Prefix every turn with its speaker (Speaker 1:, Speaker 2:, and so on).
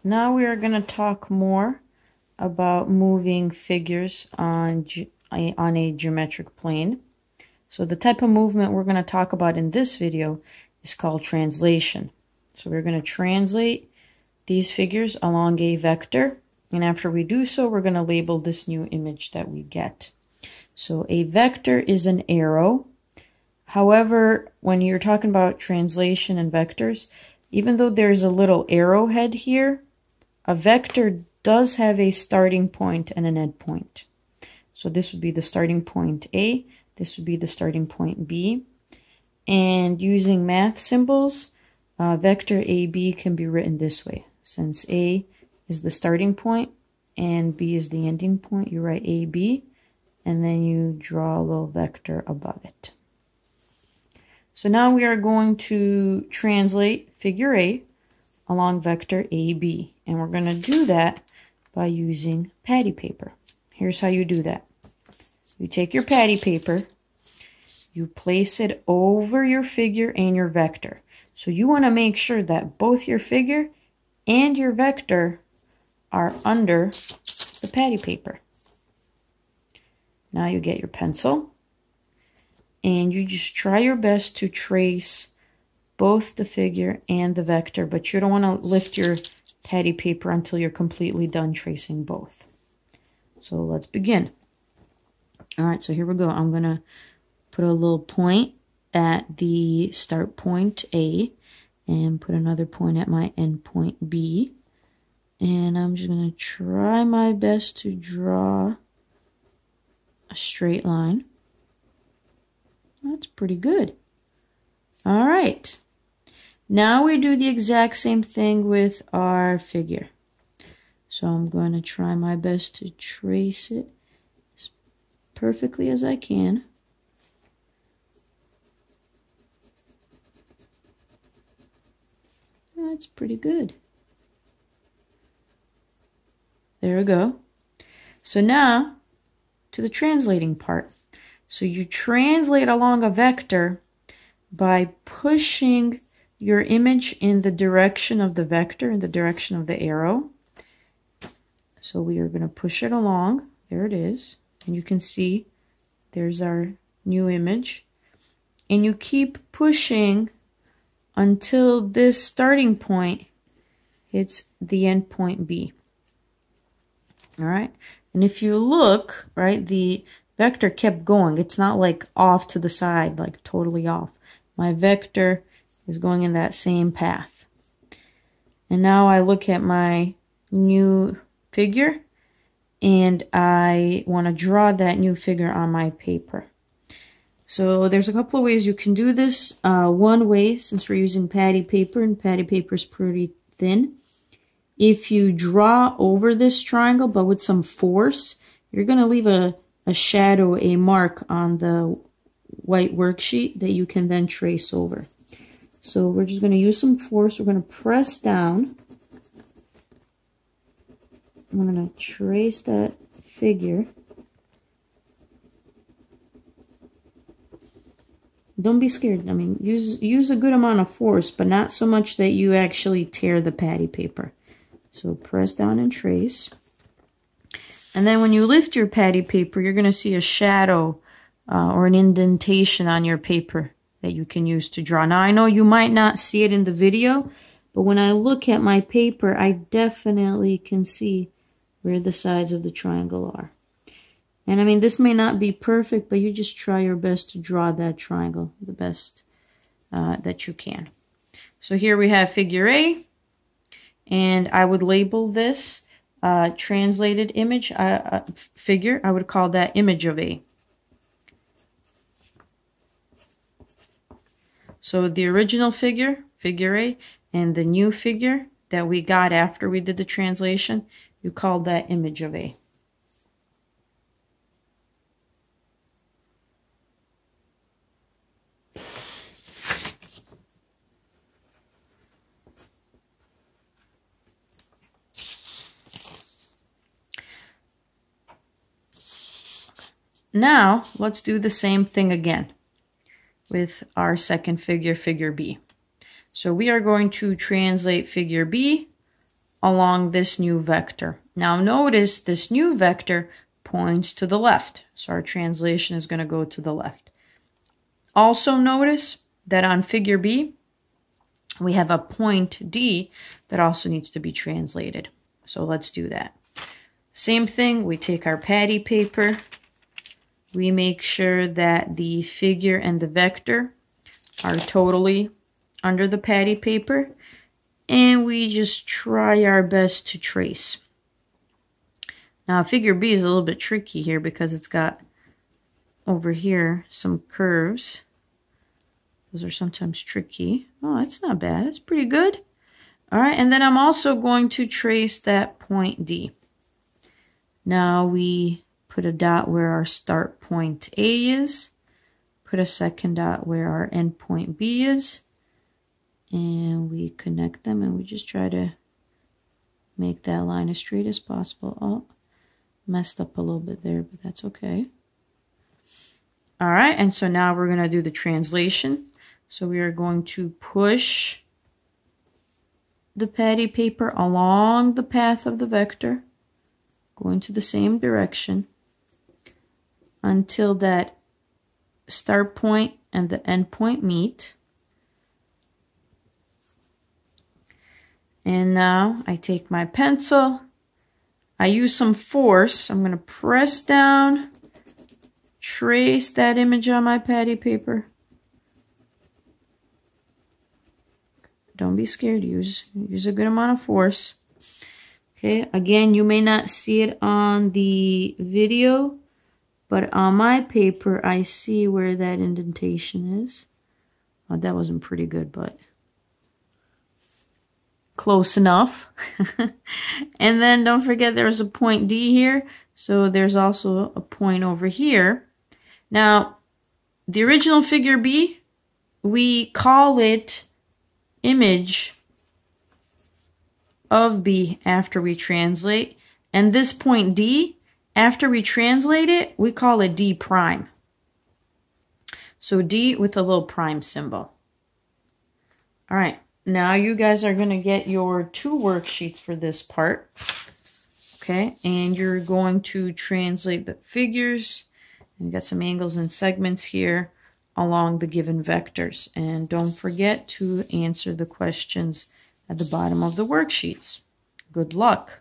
Speaker 1: Now we are going to talk more about moving figures on a geometric plane. So the type of movement we're going to talk about in this video is called translation. So we're going to translate these figures along a vector, and after we do so, we're going to label this new image that we get. So a vector is an arrow. However, when you're talking about translation and vectors, even though there's a little arrowhead here, a vector does have a starting point and an end point. So this would be the starting point A, this would be the starting point B. And using math symbols, vector AB can be written this way. Since A is the starting point and B is the ending point, you write AB, and then you draw a little vector above it. So now we are going to translate figure A along vector AB, and we're going to do that by using patty paper. Here's how you do that. You take your patty paper, you place it over your figure and your vector. So you want to make sure that both your figure and your vector are under the patty paper. Now you get your pencil and you just try your best to trace both the figure and the vector, but you don't want to lift your patty paper until you're completely done tracing both. So let's begin. All right, so here we go. I'm going to put a little point at the start point A and put another point at my end point B. And I'm just going to try my best to draw a straight line. That's pretty good. All right. Now we do the exact same thing with our figure. So I'm going to try my best to trace it as perfectly as I can. That's pretty good. There we go. So now to the translating part. So you translate along a vector by pushing your image in the direction of the vector, in the direction of the arrow. So we are going to push it along. There it is. And you can see there's our new image. And you keep pushing until this starting point hits the end point B. All right. And if you look, right, the vector kept going. It's not like off to the side, like totally off. My vector is going in that same path. And now I look at my new figure and I want to draw that new figure on my paper. So there's a couple of ways you can do this. One way, since we're using patty paper and patty paper is pretty thin, if you draw over this triangle but with some force, you're going to leave a shadow, a mark on the white worksheet that you can then trace over. So we're just going to use some force. We're going to press down. I'm going to trace that figure. Don't be scared. I mean, use a good amount of force, but not so much that you actually tear the patty paper. So press down and trace. And then when you lift your patty paper, you're going to see a shadow or an indentation on your paper that you can use to draw. Now, I know you might not see it in the video, but when I look at my paper, I definitely can see where the sides of the triangle are. And I mean, this may not be perfect, but you just try your best to draw that triangle the best that you can. So here we have figure A, and I would label this translated image figure. I would call that image of A. So the original figure, figure A, and the new figure that we got after we did the translation, you called that image of A. Now, let's do the same thing again with our second figure, figure B. So we are going to translate figure B along this new vector. Now notice this new vector points to the left. So our translation is going to go to the left. Also notice that on figure B, we have a point D that also needs to be translated. So let's do that. Same thing, we take our patty paper. We make sure that the figure and the vector are totally under the patty paper. And we just try our best to trace. Now figure B is a little bit tricky here because it's got over here some curves. Those are sometimes tricky. Oh, that's not bad. That's pretty good. All right, and then I'm also going to trace that point D. Now we put a dot where our start point A is. Put a second dot where our end point B is. And we connect them and we just try to make that line as straight as possible. Oh, messed up a little bit there, but that's okay. All right, and so now we're going to do the translation. So we are going to push the patty paper along the path of the vector, going to the same direction until that start point and the end point meet. And now I take my pencil, I use some force, I'm going to press down, trace that image on my patty paper. Don't be scared, use a good amount of force. Okay, again, you may not see it on the video, but on my paper, I see where that indentation is. Oh, that wasn't pretty good, but close enough. And then don't forget there's a point D here, so there's also a point over here. Now, the original figure B, we call it image of B after we translate, and this point D, after we translate it, we call it D prime. So D with a little prime symbol. All right, now you guys are going to get your 2 worksheets for this part. Okay, and you're going to translate the figures. And you got some angles and segments here along the given vectors. And don't forget to answer the questions at the bottom of the worksheets. Good luck.